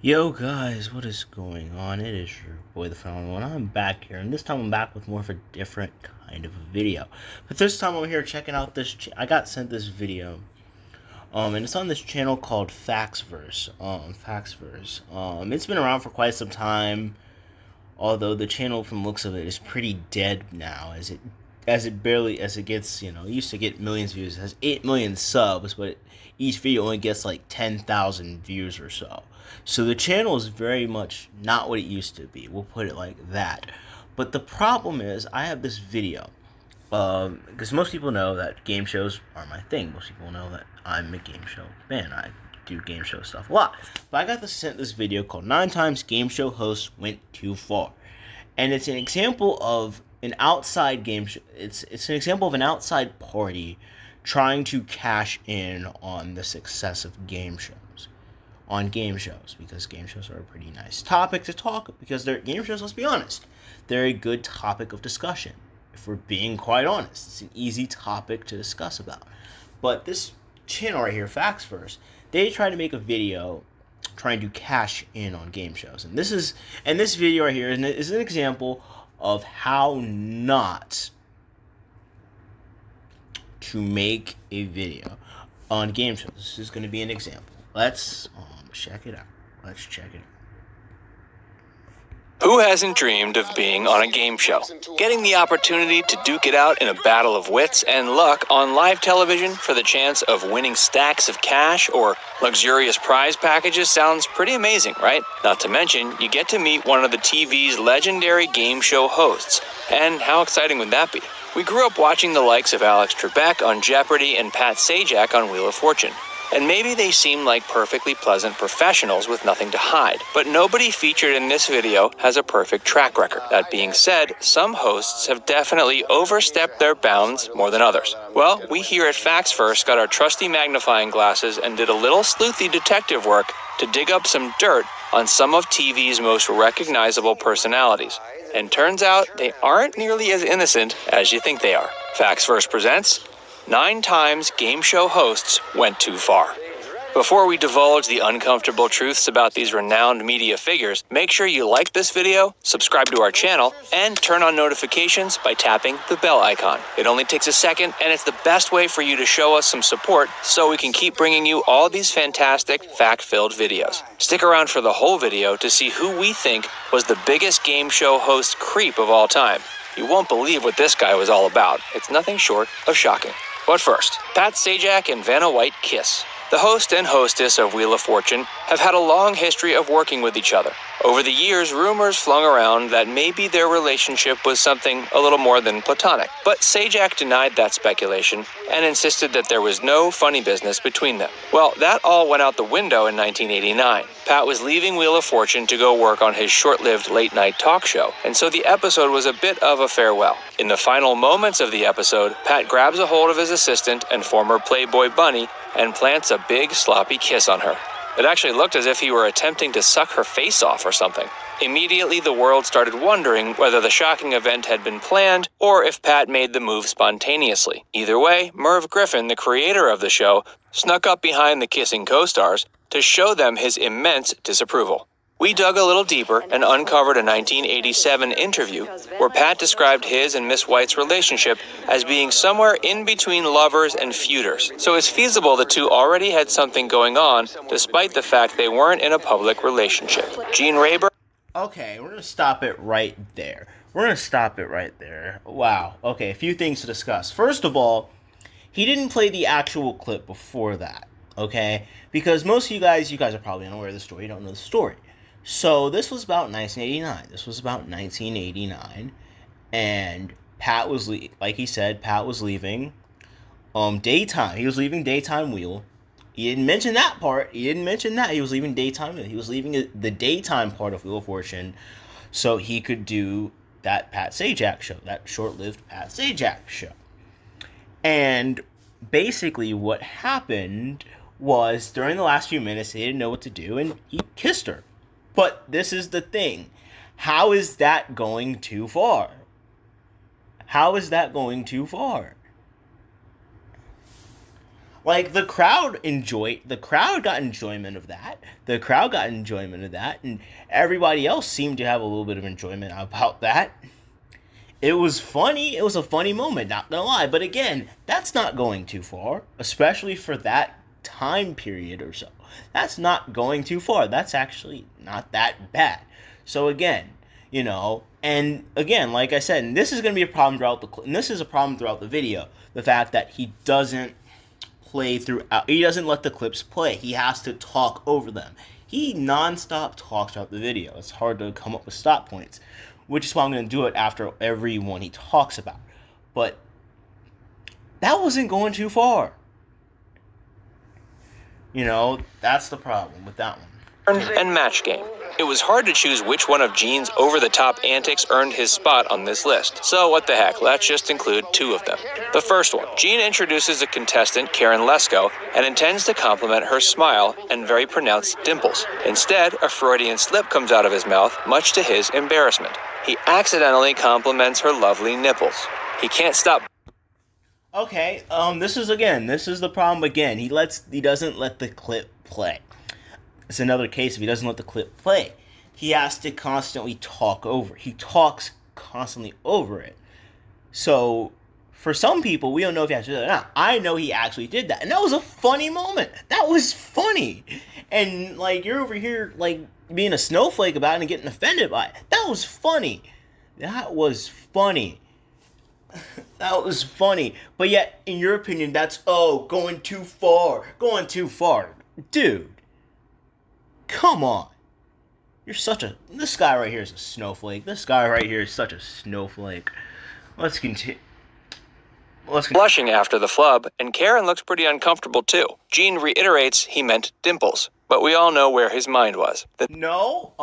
Yo guys, what is going on? It is your boy the Phenomenal One. I'm back here, and this time I'm back with more of a different kind of a video. But this time I'm here checking out this. I got sent this video, and it's on this channel called Facts Verse. Facts Verse. It's been around for quite some time, although the channel, from the looks of it, is pretty dead now, as it gets, it used to get millions of views. It has 8 million subs, but each video only gets like 10,000 views or so. So the channel is very much not what it used to be. We'll put it like that. But the problem is, I have this video. Because most people know that game shows are my thing. Most people know that I'm a game show fan. I do game show stuff a lot. But I got sent this video called 9 Times Game Show Hosts Went Too Far. And it's an example of an outside game show. It's an example of an outside party trying to cash in on the success of game shows. On game shows, because game shows are a pretty nice topic to talk, because they're game shows, let's be honest, they're a good topic of discussion. If we're being quite honest, it's an easy topic to discuss about. But this channel right here, Facts Verse, they try to make a video trying to cash in on game shows. And this video right here is an example of how not to make a video on game shows. This is going to be an example. Let's check it out. Let's check it out. Who hasn't dreamed of being on a game show? Getting the opportunity to duke it out in a battle of wits and luck on live television for the chance of winning stacks of cash or luxurious prize packages sounds pretty amazing, right? Not to mention, you get to meet one of the TV's legendary game show hosts. And how exciting would that be? We grew up watching the likes of Alex Trebek on Jeopardy and Pat Sajak on Wheel of Fortune. And maybe they seem like perfectly pleasant professionals with nothing to hide. But nobody featured in this video has a perfect track record. That being said, some hosts have definitely overstepped their bounds more than others. Well, we here at Facts Verse got our trusty magnifying glasses and did a little sleuthy detective work to dig up some dirt on some of TV's most recognizable personalities. And turns out they aren't nearly as innocent as you think they are. Facts Verse presents 9 Times Game Show Hosts Went Too Far. Before we divulge the uncomfortable truths about these renowned media figures, make sure you like this video, subscribe to our channel, and turn on notifications by tapping the bell icon. It only takes a second, and it's the best way for you to show us some support so we can keep bringing you all these fantastic, fact-filled videos. Stick around for the whole video to see who we think was the biggest game show host creep of all time. You won't believe what this guy was all about. It's nothing short of shocking. But first, Pat Sajak and Vanna White kiss. The host and hostess of Wheel of Fortune have had a long history of working with each other. Over the years, rumors flung around that maybe their relationship was something a little more than platonic. But Sajak denied that speculation and insisted that there was no funny business between them. Well, that all went out the window in 1989. Pat was leaving Wheel of Fortune to go work on his short-lived late-night talk show, and so the episode was a bit of a farewell. In the final moments of the episode, Pat grabs a hold of his assistant and former Playboy bunny and plants a big sloppy kiss on her. It actually looked as if he were attempting to suck her face off or something. Immediately, the world started wondering whether the shocking event had been planned or if Pat made the move spontaneously. Either way, Merv Griffin, the creator of the show, snuck up behind the kissing co-stars to show them his immense disapproval. We dug a little deeper and uncovered a 1987 interview where Pat described his and Miss White's relationship as being somewhere in between lovers and feuders. So it's feasible the two already had something going on, despite the fact they weren't in a public relationship. Gene Rayburn. Okay, we're going to stop it right there. Wow. Okay, a few things to discuss. First of all, he didn't play the actual clip before that, okay? Because most of you guys are probably unaware of the story. You don't know the story. So this was about 1989. And Pat was, like he said, Pat was leaving daytime. He was leaving daytime Wheel. He didn't mention that part. He was leaving daytime Wheel. He was leaving the daytime part of Wheel of Fortune so he could do that Pat Sajak show, that short-lived Pat Sajak show. And basically what happened was during the last few minutes, he didn't know what to do, and he kissed her. But this is the thing. How is that going too far? Like the crowd got enjoyment of that. The crowd got enjoyment of that, and everybody else seemed to have a little bit of enjoyment about that. It was funny. It was a funny moment, not gonna lie. But again, that's not going too far, especially for that time period or so. That's not going too far. That's actually not that bad. So again, and again, like I said, and this is gonna be a problem and this is a problem throughout the video. The fact that he doesn't play throughout. He doesn't let the clips play. He has to talk over them. He nonstop talks throughout the video. It's hard to come up with stop points, which is why I'm going to do it after every one he talks about. But that wasn't going too far. That's the problem with that one. And match game. It was hard to choose which one of Gene's over-the-top antics earned his spot on this list. So what the heck, let's just include two of them. The first one, Gene introduces a contestant, Karen Lesko, and intends to compliment her smile and very pronounced dimples. Instead, a Freudian slip comes out of his mouth, much to his embarrassment. He accidentally compliments her lovely nipples. He can't stop. Okay, this is the problem again. He doesn't let the clip play. It's another case if he doesn't let the clip play. He has to constantly talk over. He talks constantly over it. So, for some people, we don't know if he actually did that or not. I know he actually did that. And that was a funny moment. That was funny. And, you're over here, being a snowflake about it and getting offended by it. That was funny. That was funny. That was funny. But yet, in your opinion, that's, going too far. Going too far. Dude. Come on. This guy right here is a snowflake. This guy right here is such a snowflake. Let's continue. Blushing after the flub, and Karen looks pretty uncomfortable too. Gene reiterates he meant dimples, but we all know where his mind was. Nope.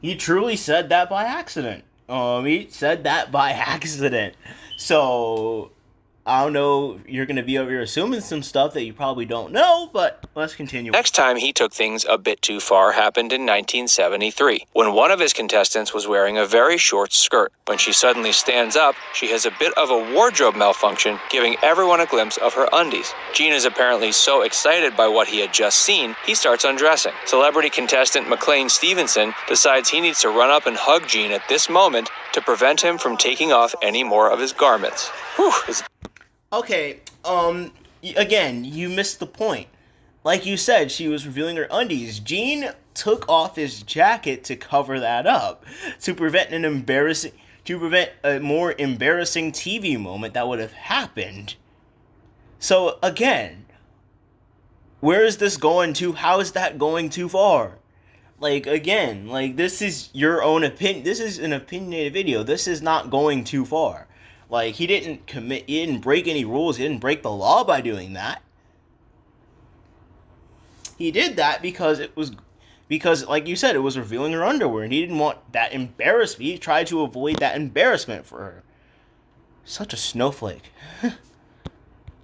He truly said that by accident. So, I don't know, you're going to be over here assuming some stuff that you probably don't know, but let's continue. Next time he took things a bit too far happened in 1973, when one of his contestants was wearing a very short skirt. When she suddenly stands up, she has a bit of a wardrobe malfunction, giving everyone a glimpse of her undies. Gene is apparently so excited by what he had just seen, he starts undressing. Celebrity contestant McLean Stevenson decides he needs to run up and hug Gene at this moment to prevent him from taking off any more of his garments. Okay, again, you missed the point. Like you said, she was revealing her undies. Gene took off his jacket to cover that up, to prevent a more embarrassing TV moment that would have happened. So again, where is this going to? How is that going too far? This is your own opinion. This is an opinionated video. This is not going too far. He didn't break any rules. He didn't break the law by doing that. He did that because, like you said, it was revealing her underwear, and he didn't want that embarrassment. He tried to avoid that embarrassment for her. Such a snowflake.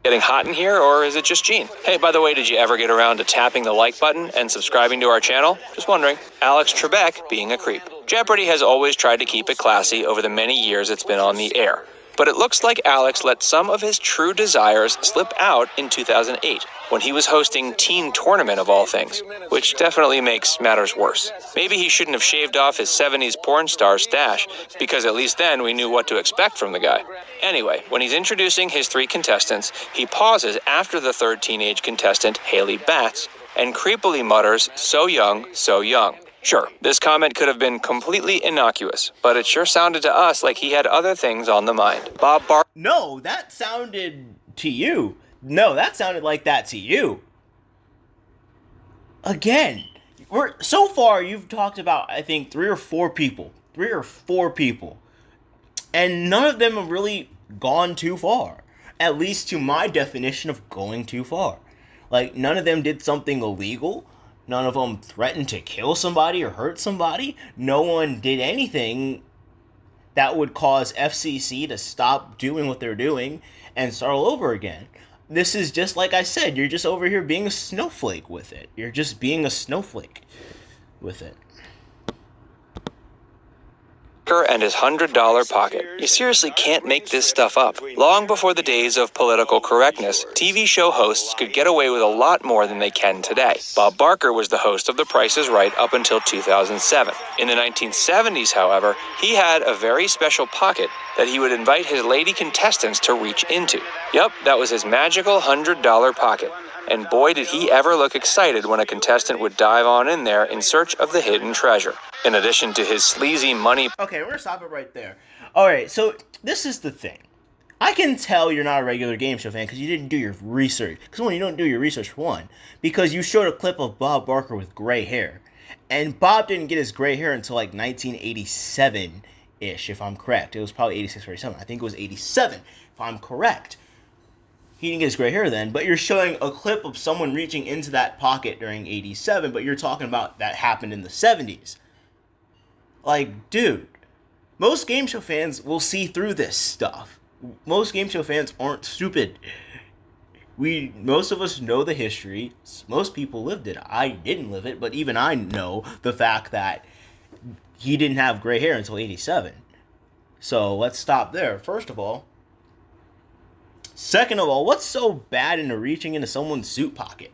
Getting hot in here, or is it just Gene? Hey, by the way, did you ever get around to tapping the like button and subscribing to our channel? Just wondering. Alex Trebek being a creep. Jeopardy has always tried to keep it classy over the many years it's been on the air. But it looks like Alex let some of his true desires slip out in 2008, when he was hosting Teen Tournament of all things, which definitely makes matters worse. Maybe he shouldn't have shaved off his 70s porn star stash, because at least then we knew what to expect from the guy. Anyway, when he's introducing his three contestants, he pauses after the third teenage contestant, Haley Batts, and creepily mutters, "So young, so young." Sure, this comment could have been completely innocuous, but it sure sounded to us like he had other things on the mind. No, that sounded to you. No, that sounded like that to you. Again, so far you've talked about, I think, three or four people, and none of them have really gone too far. At least to my definition of going too far. None of them did something illegal. None of them threatened to kill somebody or hurt somebody. No one did anything that would cause FCC to stop doing what they're doing and start all over again. This is just like I said, you're just over here being a snowflake with it. You're just being a snowflake with it. and his $100 pocket. You seriously can't make this stuff up. Long before the days of political correctness, TV show hosts could get away with a lot more than they can today. Bob Barker was the host of The Price is Right up until 2007. In the 1970s, however, he had a very special pocket that he would invite his lady contestants to reach into. Yep, that was his magical $100 pocket. And boy, did he ever look excited when a contestant would dive on in there in search of the hidden treasure. In addition to his sleazy money... Okay, we're gonna stop it right there. Alright, so this is the thing. I can tell you're not a regular game show fan because you didn't do your research. Because when you don't do your research, for one, because you showed a clip of Bob Barker with gray hair. And Bob didn't get his gray hair until like 1987-ish, if I'm correct. It was probably 86 or 87. I think it was 87, if I'm correct. He didn't get his gray hair then, but you're showing a clip of someone reaching into that pocket during 87, but you're talking about that happened in the 70s. Like, dude, most game show fans will see through this stuff. Most game show fans aren't stupid. Most of us know the history. Most people lived it. I didn't live it, but even I know the fact that he didn't have gray hair until 87. So let's stop there, first of all. Second of all, what's so bad in reaching into someone's suit pocket?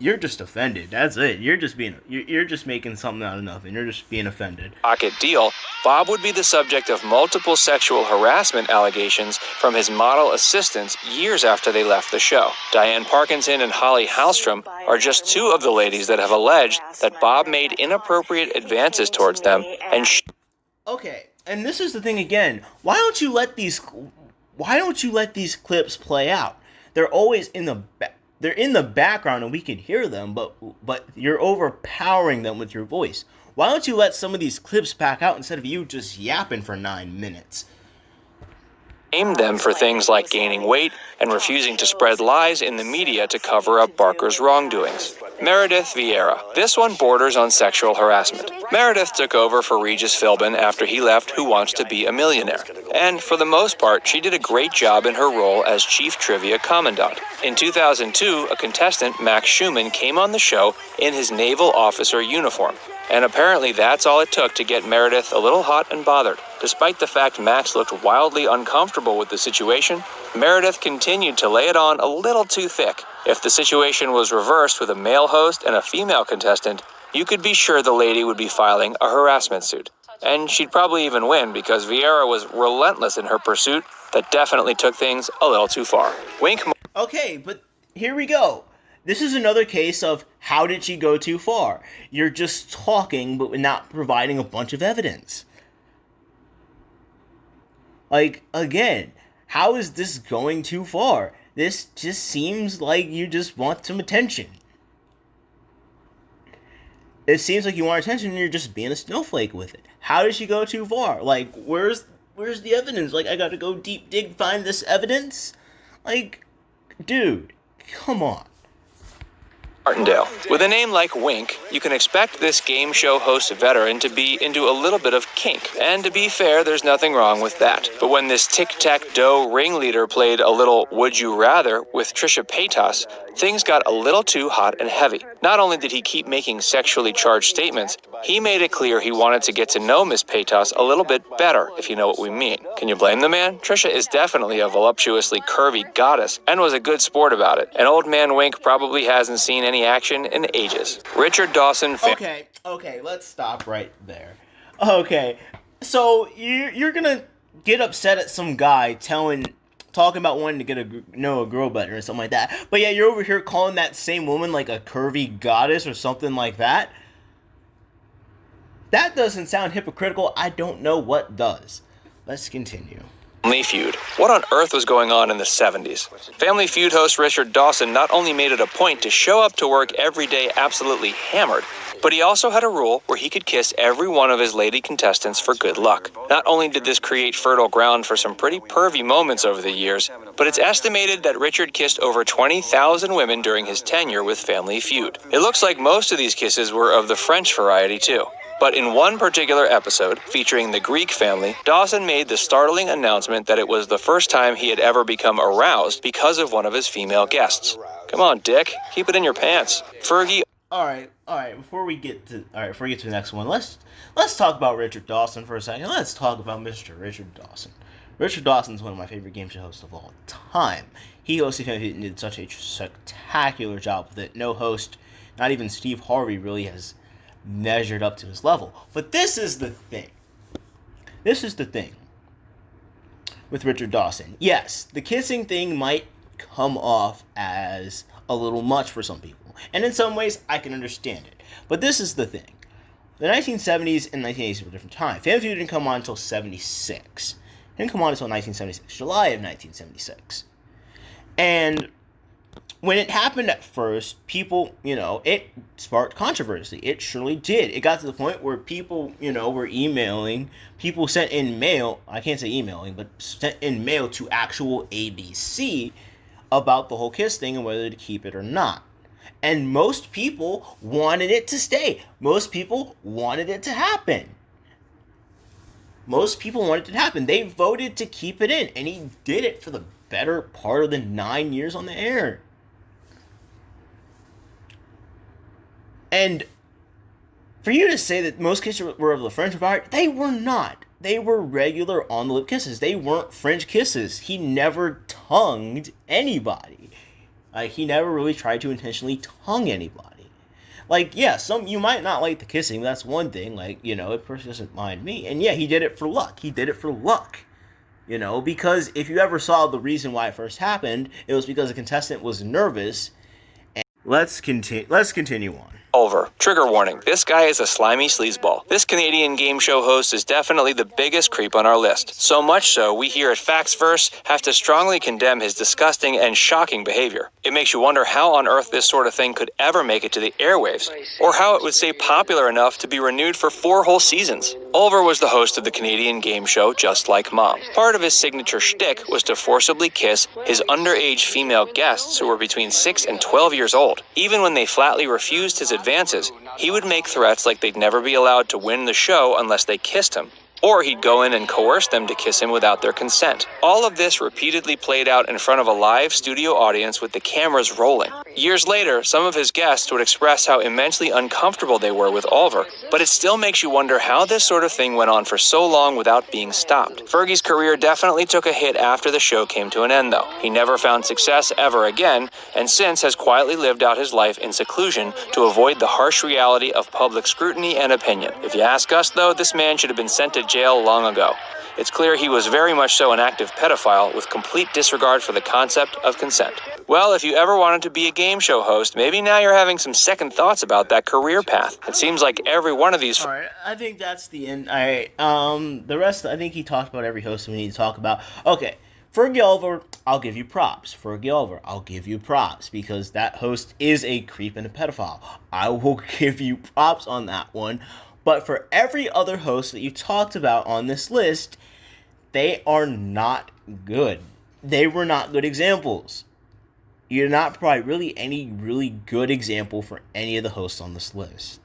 You're just offended. That's it. You're just making something out of nothing. You're just being offended. Pocket deal, Bob would be the subject of multiple sexual harassment allegations from his model assistants years after they left the show. Diane Parkinson and Holly Hallstrom are just two of the ladies that have alleged that Bob made inappropriate advances towards them and Okay, and this is the thing again. Why don't you let these clips play out? They're always in the they're in the background and we can hear them, but you're overpowering them with your voice. Why don't you let some of these clips pack out instead of you just yapping for 9 minutes? blamed them for things like gaining weight and refusing to spread lies in the media to cover up Barker's wrongdoings. Meredith Vieira. This one borders on sexual harassment. Meredith took over for Regis Philbin after he left Who Wants to Be a Millionaire. And for the most part, she did a great job in her role as Chief Trivia Commandant. In 2002, a contestant, Max Schumann, came on the show in his naval officer uniform. And apparently that's all it took to get Meredith a little hot and bothered. Despite the fact Max looked wildly uncomfortable with the situation, Meredith continued to lay it on a little too thick. If the situation was reversed with a male host and a female contestant, you could be sure the lady would be filing a harassment suit. And she'd probably even win because Vieira was relentless in her pursuit that definitely took things a little too far. Wink. Okay, but here we go. This is another case of how did she go too far? You're just talking but not providing a bunch of evidence. Like, again, how is this going too far? This just seems like you just want some attention. It seems like you want attention and you're just being a snowflake with it. How did she go too far? Like, where's the evidence? Like, I gotta go deep dig, find this evidence? Like, dude, come on. Martindale. With a name like Wink, you can expect this game show host veteran to be into a little bit of kink. And to be fair, there's nothing wrong with that. But when this tic-tac-toe ringleader played a little Would You Rather with Trisha Paytas, things got a little too hot and heavy. Not only did he keep making sexually charged statements, he made it clear he wanted to get to know Miss Paytas a little bit better, if you know what we mean. Can you blame the man? Trisha is definitely a voluptuously curvy goddess and was a good sport about it. And old man Wink probably hasn't seen any action in ages. Richard Dawson... Okay, let's stop right there. Okay, so you're gonna get upset at some guy talking about wanting to know a girl better or something like that, but yeah, you're over here calling that same woman like a curvy goddess or something like that? That doesn't sound hypocritical. I don't know what does. Let's continue. Family Feud. What on earth was going on in the 70s? Family Feud host Richard Dawson not only made it a point to show up to work every day absolutely hammered, but he also had a rule where he could kiss every one of his lady contestants for good luck. Not only did this create fertile ground for some pretty pervy moments over the years, but it's estimated that Richard kissed over 20,000 women during his tenure with Family Feud. It looks like most of these kisses were of the French variety too. But in one particular episode, featuring the Greek family, Dawson made the startling announcement that it was the first time he had ever become aroused because of one of his female guests. Come on, Dick. Keep it in your pants. Fergie... all right. Before we get to the next one, let's talk about Richard Dawson for a second. Let's talk about Mr. Richard Dawson. Richard Dawson is one of my favorite game show hosts of all time. He hosted Family Feud and did such a spectacular job with it. No host, not even Steve Harvey, really has measured up to his level. But this is the thing. This is the thing with Richard Dawson. Yes, the kissing thing might come off as a little much for some people. And in some ways, I can understand it. But this is the thing. The 1970s and 1980s were a different time. Family Feud didn't come on until 76. It didn't come on until 1976, July of 1976. And when it happened at first, people, it sparked controversy. It surely did. It got to the point where people, were emailing. People sent in mail. I can't say emailing, but sent in mail to actual ABC about the whole Kiss thing and whether to keep it or not. And most people wanted it to stay. Most people wanted it to happen. Most people wanted it to happen. They voted to keep it in, and he did it for the better part of the 9 years on the air. And for you to say that most kisses were of the French variety, they were not. They were regular on-the-lip kisses. They weren't French kisses. He never tongued anybody. He never really tried to intentionally tongue anybody. You might not like the kissing, but that's one thing. A person doesn't mind me. And yeah, he did it for luck. Because if you ever saw the reason why it first happened, it was because a contestant was nervous. And let's continue on. Oliver. Trigger warning. This guy is a slimy sleazeball. This Canadian game show host is definitely the biggest creep on our list. So much so, we here at Facts Verse have to strongly condemn his disgusting and shocking behavior. It makes you wonder how on earth this sort of thing could ever make it to the airwaves, or how it would stay popular enough to be renewed for 4 whole seasons. Oliver was the host of the Canadian game show Just Like Mom. Part of his signature shtick was to forcibly kiss his underage female guests who were between 6 and 12 years old. Even when they flatly refused his advances, he would make threats like they'd never be allowed to win the show unless they kissed him. Or he'd go in and coerce them to kiss him without their consent. All of this repeatedly played out in front of a live studio audience with the cameras rolling. Years later, some of his guests would express how immensely uncomfortable they were with Oliver, but it still makes you wonder how this sort of thing went on for so long without being stopped. Fergie's career definitely took a hit after the show came to an end, though. He never found success ever again, and since has quietly lived out his life in seclusion to avoid the harsh reality of public scrutiny and opinion. If you ask us, though, this man should have been sent to jail long ago. It's clear he was very much so an active pedophile with complete disregard for the concept of consent. Well, if you ever wanted to be a game show host, maybe now you're having some second thoughts about that career path. It seems like every one of these... Alright, I think that's the end. Alright, the rest, I think he talked about every host we need to talk about. Okay, Fergie Oliver, I'll give you props. Fergie Oliver, I'll give you props, because that host is a creep and a pedophile. I will give you props on that one. But for every other host that you talked about on this list, they are not good. They were not good examples. You're not provide really any really good example for any of the hosts on this list.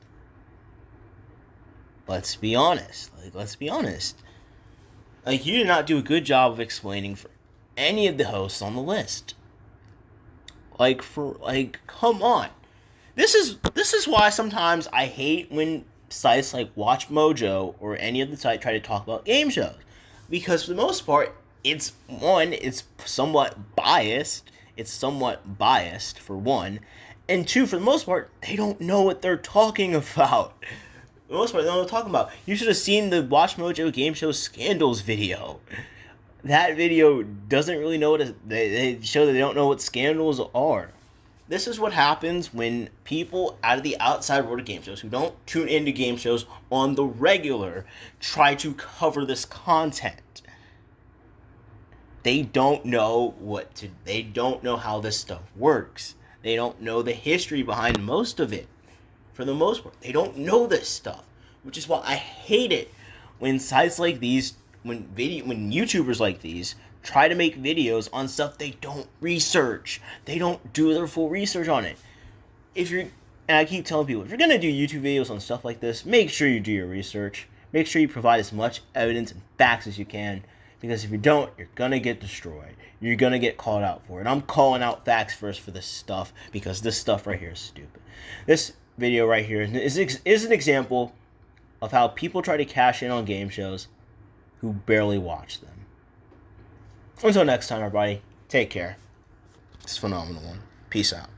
Let's be honest. You did not do a good job of explaining for any of the hosts on the list. Come on. This is why sometimes I hate when sites like Watch Mojo or any of the sites try to talk about game shows, because for the most part, it's somewhat biased. It's somewhat biased for one, and two, for the most part, they don't know what they're talking about. For the most part, they don't know what they're talking about. You should have seen the Watch Mojo game show scandals video. That video doesn't really know they show that they don't know what scandals are. This is what happens when people out of the outside world of game shows who don't tune into game shows on the regular try to cover this content. They don't know they don't know how this stuff works. They don't know the history behind most of it. For the most part, they don't know this stuff, which is why I hate it when sites like these, when YouTubers like these try to make videos on stuff they don't research. They don't do their full research on it. And I keep telling people, if you're going to do YouTube videos on stuff like this, make sure you do your research. Make sure you provide as much evidence and facts as you can, because if you don't, you're going to get destroyed. You're going to get called out for it. I'm calling out Facts Verse for this stuff, because this stuff right here is stupid. video right here is an example of how people try to cash in on game shows who barely watch them. Until next time, everybody, take care. It's a phenomenal one. Peace out.